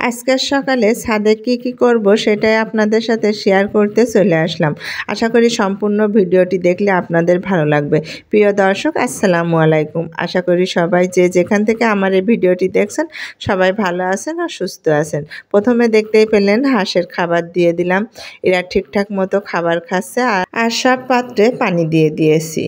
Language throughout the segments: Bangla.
আজকের সকালে ছাদে কি করব সেটাই আপনাদের সাথে শেয়ার করতে চলে আসলাম। আশা করি সম্পূর্ণ ভিডিওটি দেখলে আপনাদের ভালো লাগবে। প্রিয় দর্শক, আসসালামু আলাইকুম। আশা করি সবাই যে যেখান থেকে আমার এই ভিডিওটি দেখছেন সবাই ভালো আছেন আর সুস্থ আছেন। প্রথমে দেখতেই পেলেন হাঁসের খাবার দিয়ে দিলাম। এরা ঠিকঠাক মতো খাবার খাচ্ছে আর সব পাত্রে পানি দিয়ে দিয়েছি।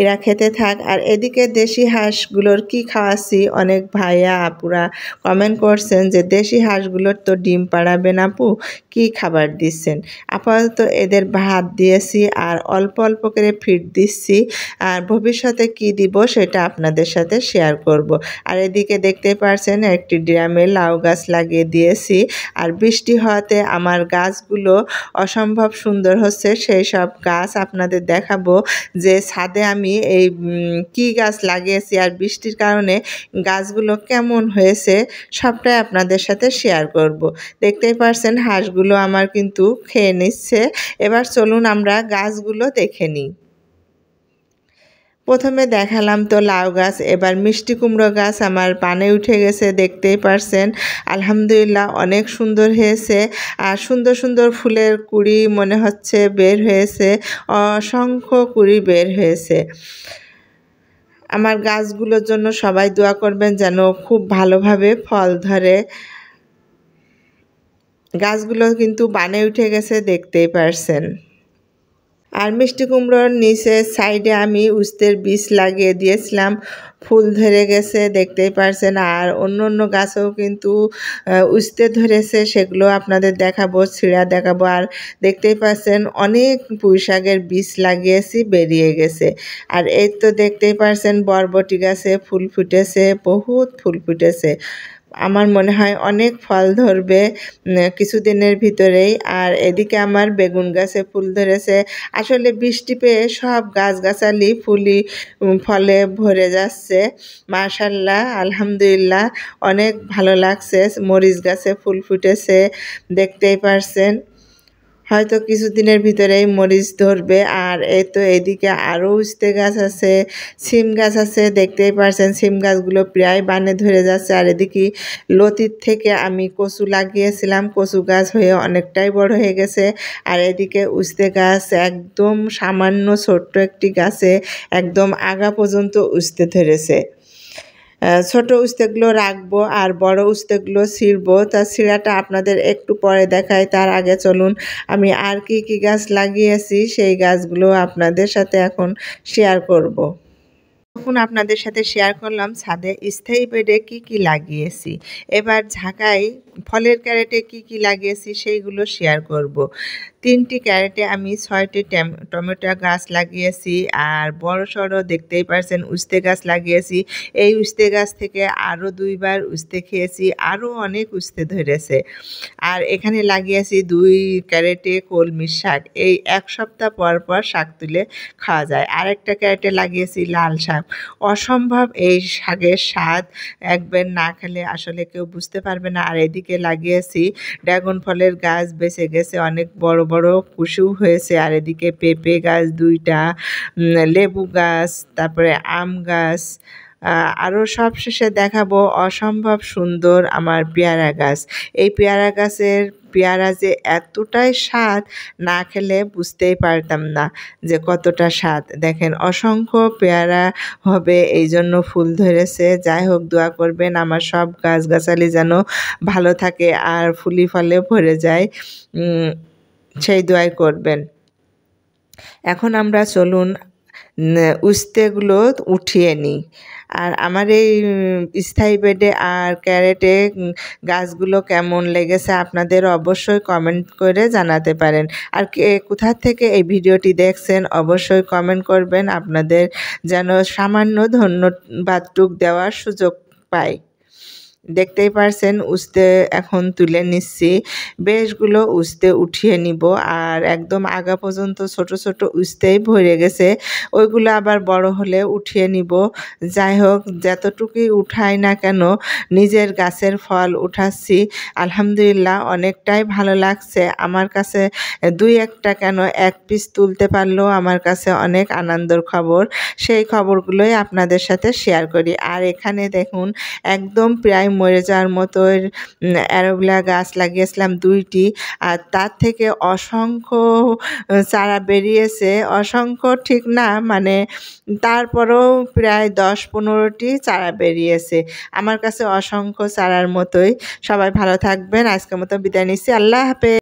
এরা খেতে থাক। আর এদিকে দেশি হাঁসগুলোর কি খাওয়াচ্ছি, অনেক ভাইয়া আপুরা কমেন্ট করছেন যে দেশি হাঁসগুলোর তো ডিম পাড়াবেন আপু, কি খাবার দিচ্ছেন। আপাতত এদের ভাত দিয়েছি আর অল্প অল্প করে ফিড দিচ্ছি, আর ভবিষ্যতে কি দিব সেটা আপনাদের সাথে শেয়ার করব। আর এদিকে দেখতে পাচ্ছেন একটি ড্রামে লাউ গাছ লাগিয়ে দিয়েছি, আর বৃষ্টি হওয়াতে আমার গাছগুলো অসম্ভব সুন্দর হচ্ছে। সেই সব গাছ আপনাদের দেখাবো যে ছাদে আমি এই কি গাছ লাগিয়েছি আর বৃষ্টির কারণে গাছগুলো কেমন হয়েছে সবটাই আপনাদের সাথে শেয়ার করব। দেখতেই পারছেন হাঁসগুলো আমার কিন্তু খেয়ে নিচ্ছে। এবার চলুন আমরা গাছগুলো দেখে নিই। প্রথমে দেখালাম তো লাউ গাছ, এবার মিষ্টি কুমড়ো গাছ আমার পানে উঠে গেছে। দেখতেই পারছেন আলহামদুলিল্লাহ অনেক সুন্দর হয়েছে, আর সুন্দর সুন্দর ফুলের কুঁড়ি মনে হচ্ছে বের হয়েছে, অসংখ্য কুঁড়ি বের হয়েছে। আমার গাছগুলোর জন্য সবাই দোয়া করবেন যেন খুব ভালোভাবে ফল ধরে। গাছগুলো কিন্তু বানে উঠে গেছে, দেখতেই পারছেন। আর মিষ্টি কুমড়োর নিচে সাইডে আমি উস্তের বীজ লাগিয়ে দিয়েছিলাম, ফুল ধরে গেছে, দেখতেই পারছেন। আর অন্য অন্য গাছেও কিন্তু উস্তে ধরেছে, সেগুলো আপনাদের দেখাবো, ছিঁড়া দেখাবো। আর দেখতেই পাচ্ছেন অনেক পুঁই শাকের বীজ লাগিয়েছি, বেরিয়ে গেছে। আর এই তো দেখতেই পারছেন বরবটি গাছে ফুল ফুটেছে, বহুত ফুল ফুটেছে। আমার মনে হয় অনেক ফল ধরবে কিছুদিনের ভিতরেই। আর এদিকে আমার বেগুন গাছে ফুল ধরেছে। আসলে বৃষ্টি পেয়ে সব গাছগাছালি ফলে ভরে যাচ্ছে। মাশাআল্লাহ, আলহামদুলিল্লাহ, অনেক ভালো লাগছে। মরিচ গাছে ফুল ফুটেছে, দেখতেই পারছেন। হয়তো কিছুদিনের ভিতরেই মরিচ ধরবে। আর এই তো এদিকে আরও উস্তে গাছ আছে, সিম গাছ আছে, দেখতেই পারছেন সিম গাছগুলো প্রায় বানে ধরে যাচ্ছে। আর এদিকে লতির থেকে আমি কচু লাগিয়েছিলাম, কচু গাছ হয়ে অনেকটাই বড় হয়ে গেছে। আর এদিকে উস্তে গাছ একদম সামান্য ছোট্ট একটি গাছে একদম আগা পর্যন্ত উস্তে ধরেছে। ছোট উস্তেগুলো রাখবো আর বড় উস্তেগুলো ছিঁড়বো। তার ছিঁড়াটা আপনাদের একটু পরে দেখাই। তার আগে চলুন আমি আর কি গাছ লাগিয়েছি সেই গাছগুলো আপনাদের সাথে এখন শেয়ার করব। তখন আপনাদের সাথে শেয়ার করলাম ছাদে স্থায়ী বেডে কি লাগিয়েছি। এবার ঝাঁকায় ফলের ক্যারেটে কি লাগিয়েছি সেইগুলো শেয়ার করব। 3টি ক্যারেটে আমি 6টি টমেটো গাছ লাগিয়েছি, আর বড় সড়ো দেখতেই পারছেন উস্তে গাছ লাগিয়েছি। এই উস্তে গাছ থেকে আরও 2বার উস্তে খেয়েছি, আরও অনেক উস্তে ধরেছে। আর এখানে লাগিয়েছি 2 ক্যারেটে কলমি শাক, এই 1 সপ্তাহ পর পর শাক তুলে খাওয়া যায়। আরেকটা ক্যারেটে লাগিয়েছি লাল শাক। অসম্ভব এই শাকের স্বাদ, একবার না খেলে আসলে কেউ বুঝতে পারবে না। আর এদিকে লাগিয়েছি ড্রাগন ফলের গাছ, বেঁচে গেছে, অনেক বড় বড় কুশু হয়েছে। আর এদিকে পেঁপে গাছ 2টা, লেবু গাছ, তারপরে আম গাছ। আরও সবশেষে দেখাবো অসম্ভব সুন্দর আমার পেয়ারা গাছ। এই পেয়ারা গাছের পেয়ারা যে এতটাই স্বাদ, না খেলে বুঝতেই পারতাম না যে কতটা স্বাদ। দেখেন অসংখ্য পেয়ারা হবে, এই জন্য ফুল ধরেছে। যাই হোক, দোয়া করবেন আমার সব গাছগাছালি যেন ভালো থাকে আর ফুলি ফলে ভরে যায়, সেই দোয়াই করবেন। এখন আমরা চলুন উস্তেগুলো উঠিয়ে নিই। আর আমার এই স্থায়ী বেডে আর ক্যারেটে গাছগুলো কেমন লেগেছে আপনাদের অবশ্যই কমেন্ট করে জানাতে পারেন। আর কোথা থেকে এই ভিডিওটি দেখছেন অবশ্যই কমেন্ট করবেন, আপনাদের যেন সামান্য ধন্যবাদটুক দেওয়ার সুযোগ পাই। দেখতেই পারছেন উস্তে এখন তুলে নিচ্ছি, বেশগুলো উস্তে উঠিয়ে নিব। আর একদম আগা পর্যন্ত ছোট ছোট উস্তেই ভরে গেছে, ওইগুলো আবার বড় হলে উঠিয়ে নিব। যাই হোক, যতটুকুই উঠাই না কেন নিজের গাছের ফল উঠাচ্ছি, আলহামদুলিল্লাহ অনেকটাই ভালো লাগছে আমার কাছে। 2-1টা কেন 1 পিস তুলতে পারলেও আমার কাছে অনেক আনন্দের খবর। সেই খবরগুলোই আপনাদের সাথে শেয়ার করি। আর এখানে দেখুন একদম প্রায় মরে যাওয়ার মতো অ্যালোভেরা গাছ লাগিয়েছিলাম 2টি, আর তার থেকে অসংখ্য চারা বেরিয়েছে। অসংখ্য ঠিক না, মানে তারপরেও প্রায় 10-15টি চারা বেরিয়েছে। আমার কাছে অসংখ্য চারার মতোই। সবাই ভালো থাকবেন। আজকের মতো বিদায় নিচ্ছি। আল্লাহ হাফেজ।